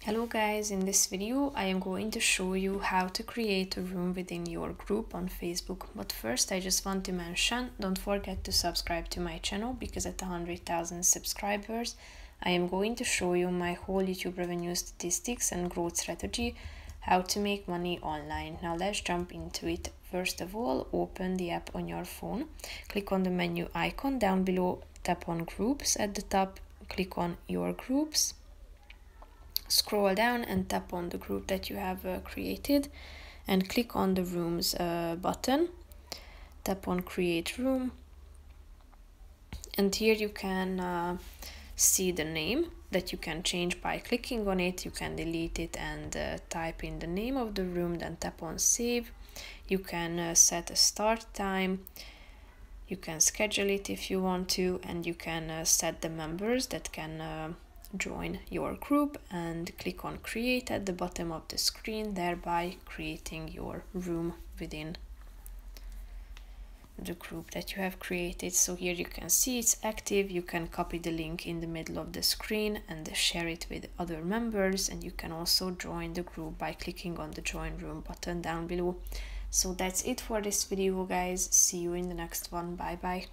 Hello guys, in this video I am going to show you how to create a room within your group on Facebook. But first I just want to mention, don't forget to subscribe to my channel because at 100,000 subscribers I am going to show you my whole YouTube revenue statistics and growth strategy, how to make money online. Now let's jump into it. First of all, open the app on your phone, click on the menu icon down below, tap on groups at the top, click on your groups. Scroll down and tap on the group that you have created and click on the rooms button. Tap on create room and here you can see the name that you can change by clicking on it. You can delete it and type in the name of the room, then tap on save. You can set a start time, you can schedule it if you want to, and you can set the members that can join your group and click on create at the bottom of the screen, thereby creating your room within the group that you have created. So here you can see it's active. You can copy the link in the middle of the screen and share it with other members, and you can also join the group by clicking on the join room button down below. So that's it for this video guys, see you in the next one, bye bye.